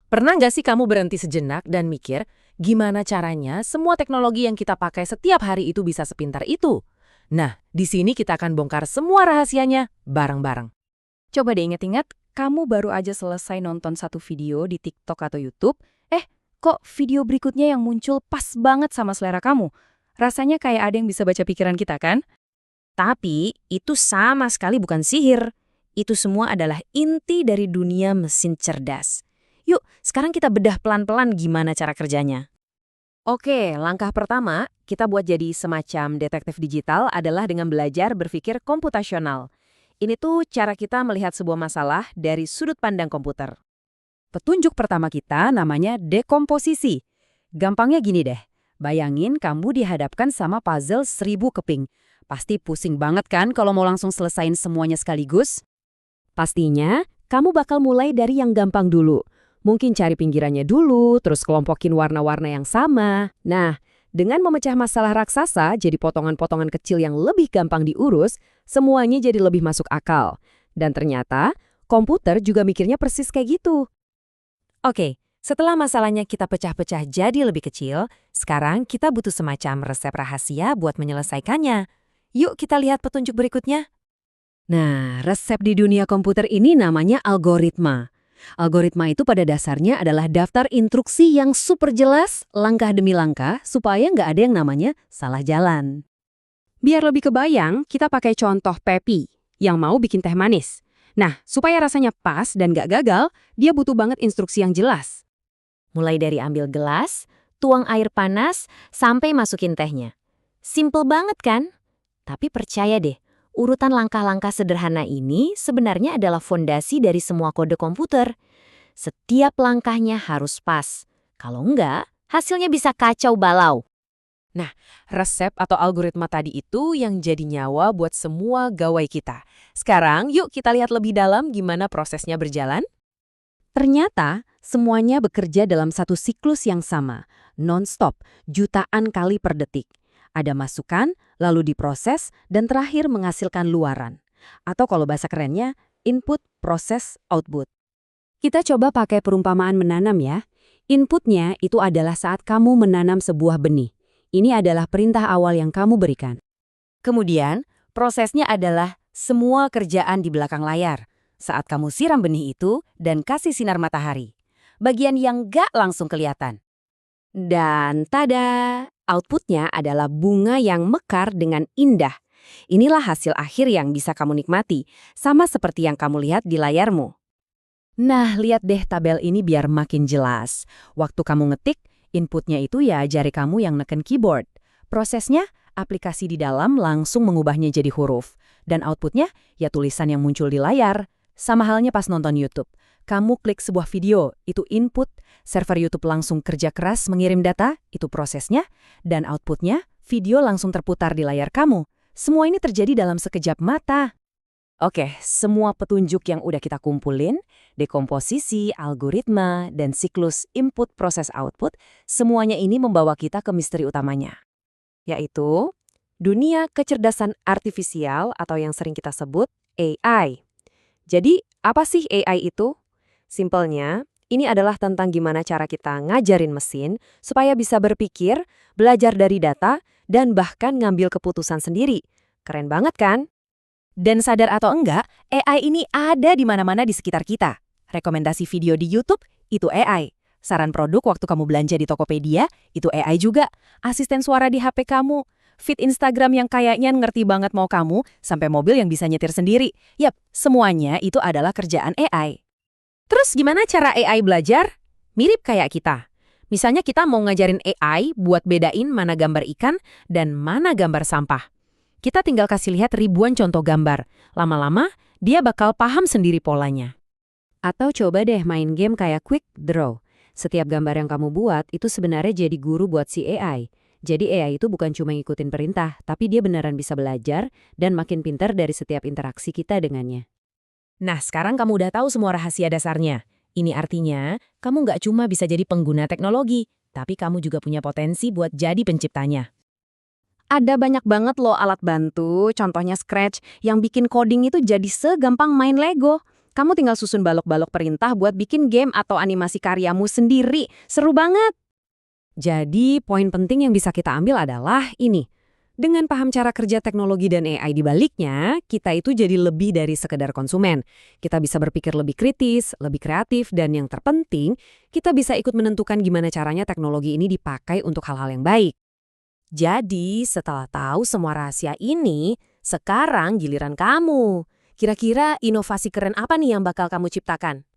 Pernah nggak sih kamu berhenti sejenak dan mikir, gimana caranya semua teknologi yang kita pakai setiap hari itu bisa sepintar itu? Nah, di sini kita akan bongkar semua rahasianya bareng-bareng. Coba deh inget-inget, kamu baru aja selesai nonton satu video di TikTok atau YouTube, kok video berikutnya yang muncul pas banget sama selera kamu? Rasanya kayak ada yang bisa baca pikiran kita, kan? Tapi itu sama sekali bukan sihir. Itu semua adalah inti dari dunia mesin cerdas. Yuk, sekarang kita bedah pelan-pelan gimana cara kerjanya. Oke, langkah pertama, kita buat jadi semacam detektif digital adalah dengan belajar berpikir komputasional. Ini tuh cara kita melihat sebuah masalah dari sudut pandang komputer. Petunjuk pertama kita namanya dekomposisi. Gampangnya gini deh, bayangin kamu dihadapkan sama puzzle 1000 keping. Pasti pusing banget kan kalau mau langsung selesain semuanya sekaligus? Pastinya, kamu bakal mulai dari yang gampang dulu. Mungkin cari pinggirannya dulu, terus kelompokin warna-warna yang sama. Nah, dengan memecah masalah raksasa jadi potongan-potongan kecil yang lebih gampang diurus, semuanya jadi lebih masuk akal. Dan ternyata, komputer juga mikirnya persis kayak gitu. Oke, setelah masalahnya kita pecah-pecah jadi lebih kecil, sekarang kita butuh semacam resep rahasia buat menyelesaikannya. Yuk kita lihat petunjuk berikutnya. Nah, resep di dunia komputer ini namanya algoritma. Algoritma itu pada dasarnya adalah daftar instruksi yang super jelas, langkah demi langkah, supaya nggak ada yang namanya salah jalan. Biar lebih kebayang, kita pakai contoh Pepi, yang mau bikin teh manis. Nah, supaya rasanya pas dan nggak gagal, dia butuh banget instruksi yang jelas. Mulai dari ambil gelas, tuang air panas, sampai masukin tehnya. Simple banget kan? Tapi percaya deh, urutan langkah-langkah sederhana ini sebenarnya adalah fondasi dari semua kode komputer. Setiap langkahnya harus pas. Kalau enggak, hasilnya bisa kacau balau. Nah, resep atau algoritma tadi itu yang jadi nyawa buat semua gawai kita. Sekarang yuk kita lihat lebih dalam gimana prosesnya berjalan. Ternyata, semuanya bekerja dalam satu siklus yang sama, non-stop, jutaan kali per detik. Ada masukan, lalu diproses, dan terakhir menghasilkan luaran. Atau kalau bahasa kerennya, input, proses, output. Kita coba pakai perumpamaan menanam ya. Inputnya itu adalah saat kamu menanam sebuah benih. Ini adalah perintah awal yang kamu berikan. Kemudian, prosesnya adalah semua kerjaan di belakang layar. Saat kamu siram benih itu dan kasih sinar matahari. Bagian yang gak langsung kelihatan. Dan tada, outputnya adalah bunga yang mekar dengan indah. Inilah hasil akhir yang bisa kamu nikmati, sama seperti yang kamu lihat di layarmu. Nah, lihat deh tabel ini biar makin jelas. Waktu kamu ngetik, inputnya itu ya jari kamu yang neken keyboard. Prosesnya, aplikasi di dalam langsung mengubahnya jadi huruf. Dan outputnya, ya tulisan yang muncul di layar. Sama halnya pas nonton YouTube. Kamu klik sebuah video, itu input, server YouTube langsung kerja keras mengirim data, itu prosesnya, dan outputnya, video langsung terputar di layar kamu. Semua ini terjadi dalam sekejap mata. Oke, semua petunjuk yang udah kita kumpulin, dekomposisi, algoritma, dan siklus input proses output, semuanya ini membawa kita ke misteri utamanya. Yaitu, dunia kecerdasan artifisial atau yang sering kita sebut AI. Jadi, apa sih AI itu? Simpelnya, ini adalah tentang gimana cara kita ngajarin mesin supaya bisa berpikir, belajar dari data, dan bahkan ngambil keputusan sendiri. Keren banget kan? Dan sadar atau enggak, AI ini ada di mana-mana di sekitar kita. Rekomendasi video di YouTube, itu AI. Saran produk waktu kamu belanja di Tokopedia, itu AI juga. Asisten suara di HP kamu. Feed Instagram yang kayaknya ngerti banget mau kamu, sampai mobil yang bisa nyetir sendiri. Yap, semuanya itu adalah kerjaan AI. Terus gimana cara AI belajar? Mirip kayak kita. Misalnya kita mau ngajarin AI buat bedain mana gambar ikan dan mana gambar sampah. Kita tinggal kasih lihat ribuan contoh gambar. Lama-lama, dia bakal paham sendiri polanya. Atau coba deh main game kayak Quick Draw. Setiap gambar yang kamu buat itu sebenarnya jadi guru buat si AI. Jadi AI itu bukan cuma ngikutin perintah, tapi dia beneran bisa belajar dan makin pintar dari setiap interaksi kita dengannya. Nah, sekarang kamu udah tahu semua rahasia dasarnya. Ini artinya, kamu nggak cuma bisa jadi pengguna teknologi, tapi kamu juga punya potensi buat jadi penciptanya. Ada banyak banget loh alat bantu, contohnya Scratch, yang bikin coding itu jadi segampang main Lego. Kamu tinggal susun balok-balok perintah buat bikin game atau animasi karyamu sendiri. Seru banget. Jadi, poin penting yang bisa kita ambil adalah ini. Dengan paham cara kerja teknologi dan AI di baliknya, kita itu jadi lebih dari sekedar konsumen. Kita bisa berpikir lebih kritis, lebih kreatif, dan yang terpenting, kita bisa ikut menentukan gimana caranya teknologi ini dipakai untuk hal-hal yang baik. Jadi, setelah tahu semua rahasia ini, sekarang giliran kamu. Kira-kira inovasi keren apa nih yang bakal kamu ciptakan?